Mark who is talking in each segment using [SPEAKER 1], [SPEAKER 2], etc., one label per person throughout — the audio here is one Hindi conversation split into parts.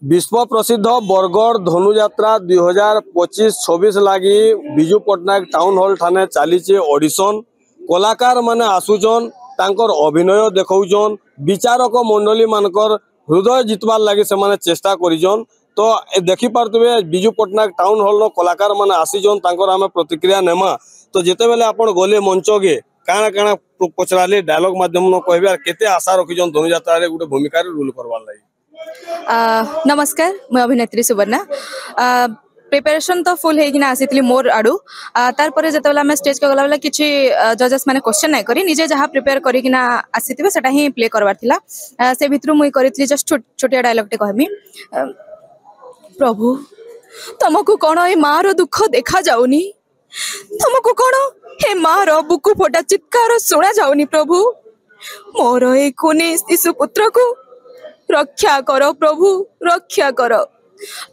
[SPEAKER 1] विश्व प्रसिद्ध बरगढ़ धनुयात्रा 2025-26 लगी विजु पट्टनायक टाउन हॉल ठाने चली ऑडिशन कलाकार माने आसुचन तांकर अभिनय देखौचन विचारक मंडली मानकर हृदय जितवार लगी से माने चेष्टा करिजन। तो देखि पारतबे विजु पट्टनायक टाउन हॉल कलाकार माने आसीजन तांकर आमे प्रतिक्रिया नेमा। तो जेते बेले आपण गले मंचगे काना काना पचराले डायलॉग माध्यम न कहबे केते आशा रखिजन धनुयात्रा रे गुटे भूमिका रे रोल करवार लागि।
[SPEAKER 2] नमस्कार मैं अभिनेत्री सुवर्णा प्रिपरेशन तो फुल होगी आसी मोर आड़ू तार पर जो स्टेज को गला किसी जजेस मैंने क्वेश्चन नहीं करी निजे जहाँ प्रिपेयर करना आसी सेटा ही प्ले करवार थिला से भितर मुई करी जस्ट छोटिया डायलॉग टे कहमी। प्रभु तुमको कौन ए मार दुख देखा जाऊनी तुमको कौन हे मार बुकु फटा चित्कार शुणा जाऊनी प्रभु मोर ए कुनी शिशु पुत्र को रक्षा कर प्रभु रक्षा कर।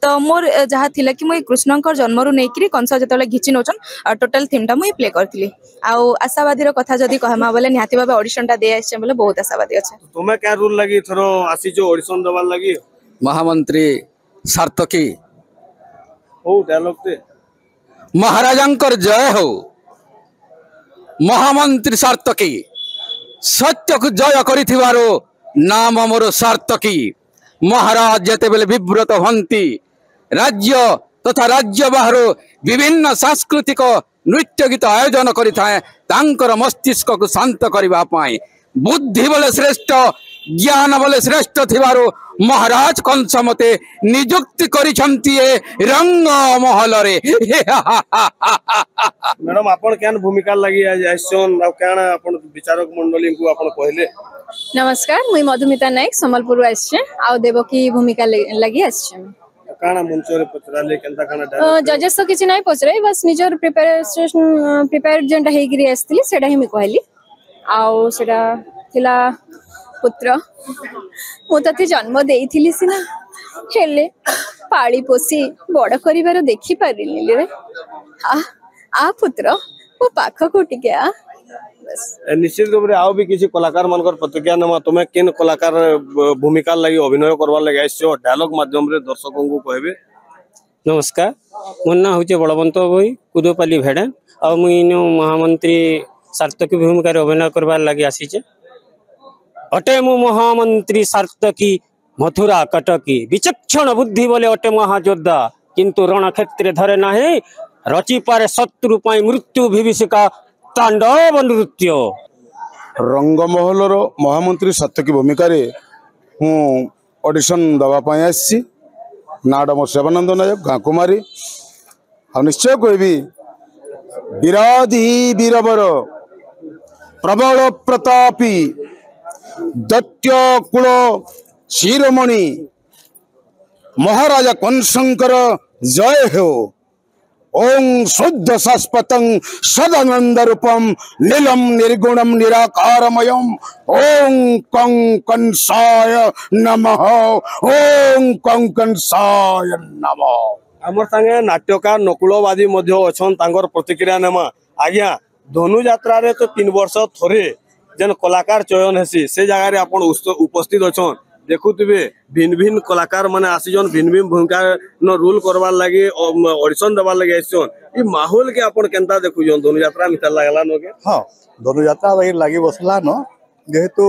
[SPEAKER 2] तो मोर जहाँ थिला कि मुई कृष्णकर जन्म रु नहीं कंस जो घिची नौचन टोटल थीमटा मुई प्ले करथिली आउ आशावादी कथा जदि कहमा बोले निहाती भाबे ऑडिशनटा दे आछे बोले बहुत आशावादी अछि।
[SPEAKER 1] तुमे क्या रोल लागि थरो आसी जो ऑडिशन दबार लागि
[SPEAKER 3] महामंत्री सार्थकी
[SPEAKER 1] ओ डायलॉग ते
[SPEAKER 3] महाराजांकर जय हो महामंत्री सार्थकी सत्य को जय करिथिवारो नाम मोर सार्थकी महाराज जेते बेले विव्रत हंती राज्य तथा राज्य बाहर विभिन्न सांस्कृतिक नृत्य गीत आयोजन करिथाए तांकर मस्तिष्क को शांत करिबा पाई बुद्धि बोले श्रेष्ठ ज्ञान बोले श्रेष्ठ थिबारो महाराज कंस मते नियुक्ति करिसंती रंग महल रे।
[SPEAKER 1] मैडम आपण केन भूमिका लागि आइसन आ केन आपण विचारक मंडली को आपण कहले।
[SPEAKER 2] नमस्कार मुई मधुमिता नायक संबलपुर आछे आ देवकी भूमिका लगी आछे
[SPEAKER 1] काना मंच रे पचराले केनता काना डायलॉग
[SPEAKER 2] जजेस तो किछि नाही पचरे बस निजर प्रिपेयर जेंटा हेगिरी आस्तिली सेटा ही मी कहली आउ सेटा थिला पुत्र मु तते जन्म देइथिली सिना हेले पाळी पोसी बड़ करिवार देखि पारिली रे आ पुत्र ओ पाख को टिके आ
[SPEAKER 1] निश्चित रूप से आओ भी किसी कलाकार मानकर प्रतिक्रिया नमा तुम्हें किन कलाकार भूमिका लगी अभिनय करवार लगे आइछो डायलॉग माध्यम रे दर्शकों को कहबे।
[SPEAKER 4] नमस्कार मोर ना होचे बलवंत भाई कुदोपाली भेड़ा आ मुई महामंत्री सार्थकी भूमिका रे अभिनय करवार लगे आसीचे अटे मु महामंत्री सार्थकी मथुरा कटकी विचक्षण बुद्धि बोले अटे महायोद्धा किंतु रण क्षेत्र धरे नाही रचि पारे शत्रु पाई मृत्यु विभीषिका तांडव नृत्य।
[SPEAKER 5] रंगमहल महामंत्री सार्थकी भूमिका रे हूँ ऑडिशन दवापाई आसी नाड़ा मोर सेवानंद नायक गाँ कुमारी आ निश्चय कहबी विराधी वीरवर प्रबल प्रतापी दैत्य कुल शिरोमणि महाराजा कंसंकर जय हो ओं शुद्ध शाश्वतं सदानंद रूपम नीलम निर्गुणम निराकारमयम ओं कं कंसाय नमः ओं कं कंसाय नमः।
[SPEAKER 1] आमर संगे नाट्यकार नकुलवादी मध्य अछन तांकर प्रतिक्रिया नेमा आज्ञा धनुयात्रा रे तो 3 वर्ष थरे जन कलाकार चयन हेसी से जगह रे आपण उपस्थित अछन देखुथिबे भिन्न भिन्न कलाकार माने आसीजन भिन्न भिन्न भूमिका न रोल करवार लागि ऑडिशन देवार लागि आइछन ई माहौल के आपण केनता देखुजन धनुयात्रा मिता लागला न के।
[SPEAKER 6] हां धनुयात्रा बाई लागि बसला न जेहेतु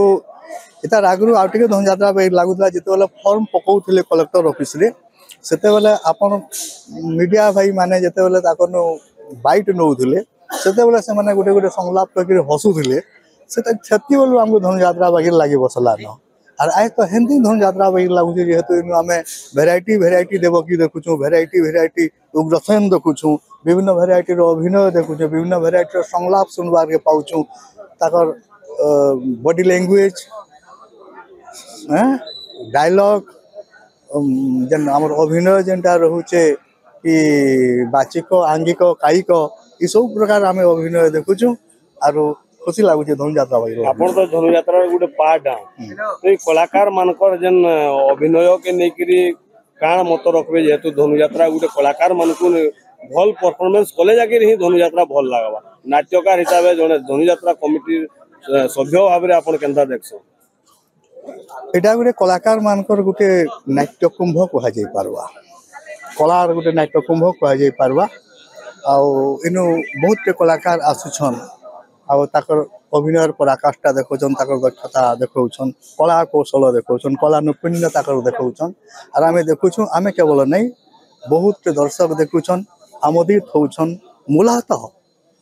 [SPEAKER 6] इता आगरु आउटिके धनुयात्रा बाई लागुतला जेते वाला फॉर्म पकाउथिले कलेक्टर ऑफिस रे सेते वाला आपण मीडिया भाई माने जेते वाला ताकन बाइट नउथिले सेते वाला से माने गोटे गोटे संलाप करके हसुथिले सेता क्षति बोलु हमको धनुयात्रा बाई लागि बसला न और आज तो हिंदी धनुयात्रा बाई लागु जेहेतु आमे भेराइटी देवकी देखुछु भेराइटी उग्रसेन देखुछु विभिन्न भेराइटी रो अभिनय देखुछु विभिन्न भेराइटी रो संलाप सुनबार के पाउछु ताकर बॉडी लैंग्वेज डायलॉग जन हमर अभिनय जेंटा रहुचे कि बाचिक आंगिक कायिक ई सब प्रकार आमे अभिनय देखुछु आरो खुशी लागुचे धनुयात्रा बाई
[SPEAKER 1] आपण तो धनुयात्रा गुटे पार्ट तो कलाकार मानकर जन अभिनय के नेकरी काण मत रखबे जेहेतु धनुयात्रा गुटे कलाकार मानकु भल परफॉर्मेंस कले जाके ही धनुयात्रा भल लागबा नाट्यकार हिसाब से जने धनुयात्रा कमिटी सभ्य भाव रे आपण केनता देखसो।
[SPEAKER 6] এটা গোटे कलाकार मानकर गोटे नाट्यकुंभ कहुई पार्बा कलार गोटे नाट्यकुंभ कहुई पार्बा आनु बहुत कलाकार आसुछन आकर अभिनय पराकाष्ठा देखौन दक्षता देखौन कला कौशल देखौन कला नैपुण्यता देखौन और आम देखुँ आम केवल नहीं बहुत दर्शक देखुछन आमोदित होउछन मूलतः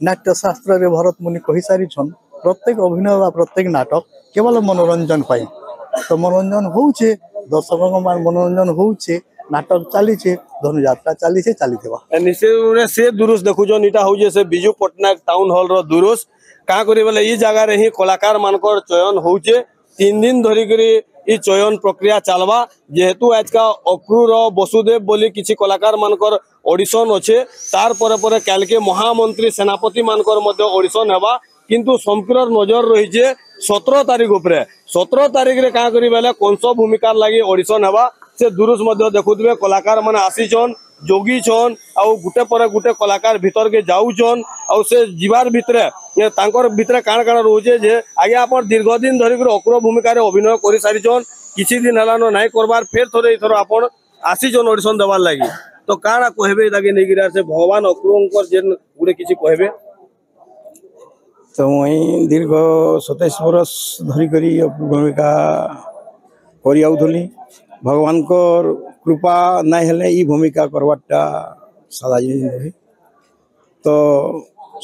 [SPEAKER 6] नाट्यशास्त्र रे भरत मुनि कही सारीछन प्रत्येक अभिनय व प्रत्येक नाटक केवल मनोरंजन पाई तो मनोरंजन होउछे दर्शकों मनोरंजन होउछे नाटक चली धनुयात्रा चली
[SPEAKER 1] निश्चित से दुरुस देखुछन इटा होउछे से बिजू पटनायक टाउन हॉल रो दुरुस का करी बोले ई जगह रे ही कलाकार मानकर चयन होउछे 3 दिन धरी करी ई चयन प्रक्रिया चलवा जेहेतु आज का अक्रूर वसुदेव बोली किसी कलाकार मानकर ऑडिशन अच्छे तार परे परे काल के महामंत्री सेनापति मानकर मध्य ऑडिशन हेबा किंतु समग्र नजर रही 17 तारीख उपरे 17 तारीख रे का करी बेले कंस भूमिका लगी ऑडिशन हेबा से दुरुस मध्य देखुथिबे कलाकार माने आसीछन जोगी छन आउ गुटे पर गुटे कलाकार भीतर के जाउछन आउ से जीवार भितरे तांकर भितरे काण काण रहउछे जे आगे आपण दीर्घ दिन धरि अक्रूर भूमिका रे अभिनय करि सारिछन किछि दिन हलानो नाइ करबार फेर थोरे इथरो आपण आसीछन ऑडिशन देबार लागि तो काणा कहबे ताके नै गिरा से भगवान अक्रूरंकर जेन गुडे किछि कहबे
[SPEAKER 7] तो वही दीर्घ 27 वर्ष धरी करी भूमिका करी आउथली भगवान को कृपा नहीं हेले ई भूमिका करवाटा सादा जिनिस रही तो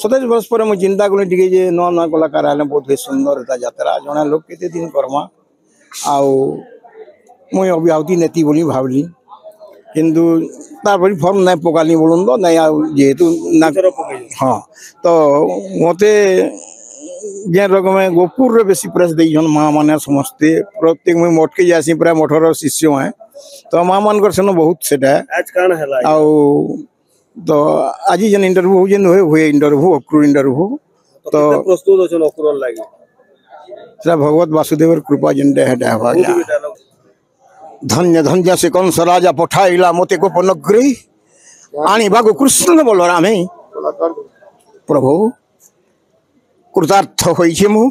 [SPEAKER 7] 27 वर्ष पर मुझे चिंता कली टिके जे नवा नवा कलाकार आले बहुत सुंदर होता यात्रा जने लोग केते दिन करमा आउ मुई अभियावती नेती बोली भावली किंतु तार फॉर्म नहीं पकाली बोलून तो नहीं जेहेतु ना हाँ तो मते जे रकम गोपुर रे बेसी प्रेस देइछन माँ माने समस्ते प्रत्येक मुई मठ के जासी प्राय मठर शिष्य है तो माँ मान सेन बहुत सेटा
[SPEAKER 1] आज काण हैला
[SPEAKER 7] आउ तो आज जेन इंटरव्यू हो जेन हुए इंटरव्यू अक्रूर इंटरव्यू तो
[SPEAKER 1] प्रस्तुत अछन अक्रूर लागि
[SPEAKER 7] सेटा भगवत वासुदेवर कृपा जेन हेटा हवा धन्य धन्य से कंस राजा पठाइला मोते को पनग्री आनी बागु कृष्ण बलराम प्रभु कृतार्थ होइछे मु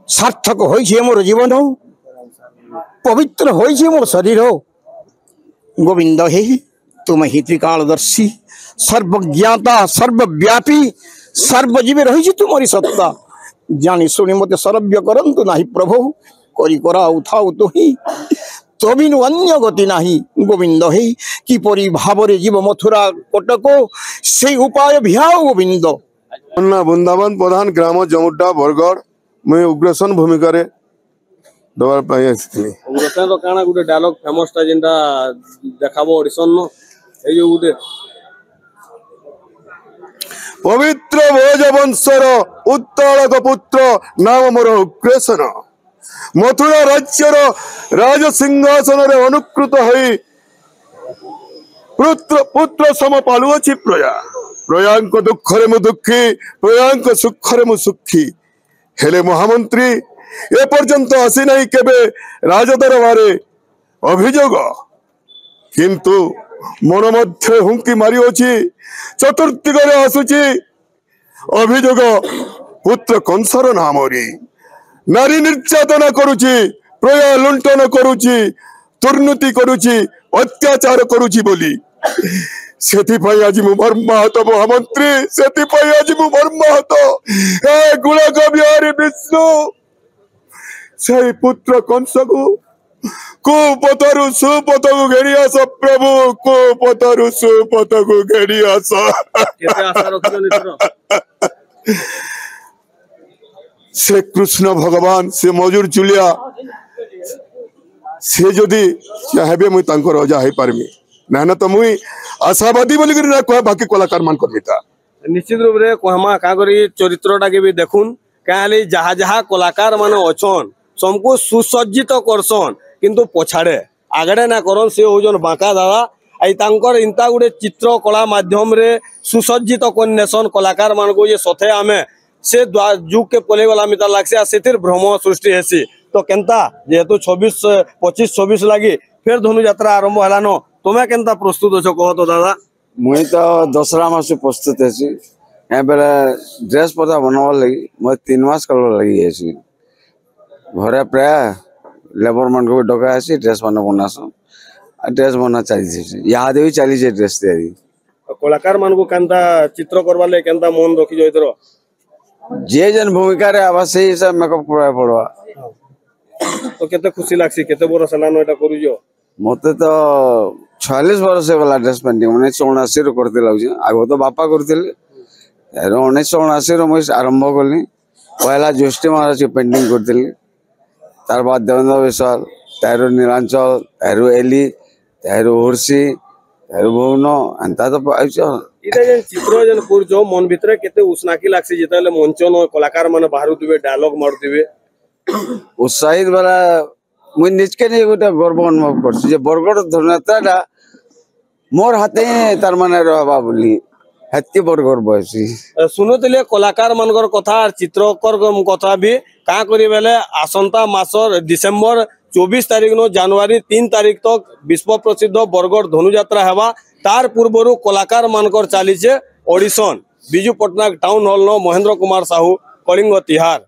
[SPEAKER 7] सार्थक होइछे मोर जीवन पवित्र होइछे मोर शरीर गोविंद हे तुम ही त्रिकालदर्शी सर्वज्ञाता सर्वव्यापी सर्वजीव रही तुम्हारी सत्ता जानी सुनी मते सरव्य करंतु नाही प्रभु करी करा उठाऊ तो ही तबिनु अन्य गति नाही गोविंद हे कि परि भावरे जीव मथुरा कटको से उपाय भियाओ गोविंद
[SPEAKER 5] वृंदावन प्रधान ग्राम जमुड्डा बरगढ़ मुई उग्रसेन भूमिका रे दबार पाई आसीथि
[SPEAKER 1] उग्रसेन रो काना गुटे डायलॉग फेमस ता जेंटा देखाबो ऑडिशन नो ए जो गुटे
[SPEAKER 5] पवित्र भोजवंशर उत्तालक पुत्र नाम मोर उग्रसेन मथुरा राज्यर राज सिंहासन रे अनुकृत होई पुत्र सम पालुअछि प्रया प्रयांक दुखरे मु दुखी प्रयांक सुखरे मु सुखी हेले महामंत्री ए पर्यंत आसी नहीं केबे राजदरबारे अभियोग किंतु मन मध्य हुंकी मारी अछि चतुर्दिगरे आसुछि अभियोग पुत्र कंसर नामरी नारी निर्यातना करुछि प्रया लुंठन करुछि दुर्नीति करुछि अत्याचार करुछि बोली सेथिपाई आज मु मर्माहत महामंत्री सेथिपाई आज मु मर्माहत हे गुणक बिहारी विष्णु से पुत्र कंस को कुपथरु सुपथकु घेरी आस प्रभु कुपथरु सुपथकु घेरी आस
[SPEAKER 1] केते आशा रखियो नितर
[SPEAKER 5] से कृष्ण भगवान से मजूर चुलिया से जदि चाहेबे मुई तांकर राजा हे पारमी ना तो मुई आशावादी बोली ना कह बाकी कलाकार मान करमिता
[SPEAKER 1] निश्चित रूप रे कहमा का करी चरित्रटा के भी देखुन काली जहा जहा कलाकार माने अछन सबको सुसज्जित करसन किंतु पछाड़े आगड़े ना करन से होजन बांका दादा आई तांकर इंता गुडे चित्र कला माध्यम रे सुसज्जित कन्नेसन कलाकार मान को ये सथे आमे से जुग के पले गला मिता लागसे सेतिर भ्रम सृष्टि हेसी तो केनता जेहेतु 25-26 लागी फिर धनु यात्रा आरंभ हलानो तुम्हें केनता प्रस्तुत अछो कह तो दादा
[SPEAKER 3] मुई तो दसरा मास प्रस्तुत है यहाँ बेले ड्रेस पता बनवा लगी मैं 3 मास कर लगी है घरे प्राय लेबर मान को डका आसी ड्रेस मान बनासन ड्रेस बना चली याद भी चली ड्रेस तैयारी
[SPEAKER 1] कलाकार मान को केनता चित्र करवा ले केनता मन रखी जो इधर
[SPEAKER 3] जे जन भूमिका रे आवा से सब मेकअप करवा पड़वा
[SPEAKER 1] तो केते खुशी लागसी केते बरस लानो एटा करूजो
[SPEAKER 3] मते तो 46 वर्ष गला ड्रेस पेंटिंग 1979 रो करते लाउछ आगो तो बापा करथिले 1979 रो मैं आरंभ करली पहला ज्येष्ठ महाराज पेंटिंग करथिले तार बाद देवेंद्र विशाल तारो नीलांचल तारो एली तारो हुर्सी तारो भुवन अंता तो आइछ
[SPEAKER 1] इटा जे चित्र जे पुरजो मन भितरे केते उस्नाकी लागसी जेताले मंचन कलाकार माने बाहरुतिबे डायलॉग मारुतिबे
[SPEAKER 3] उत्साहित वाला मुई निजके नहीं गोटे गर्व अनुभव करछि जे बरगड़ धनुयात्राटा मोर हाथे तार माने रहबा बोली हेती बड़ गर्व अछि
[SPEAKER 1] सुनुतिले कलाकार मानकर कथा चित्रकर कथा भी का करी बेले आसंता मासर डिसेंबर 24 तारिख नो जनवरी 3 तारिख तक विश्व प्रसिद्ध बरगड़ धनुयात्रा हेबा तार पूर्वरु कलाकार मानकर चलीचे audition Biju Patnaik town hall नो महेंद्र कुमार साहू कलिंग तिहार।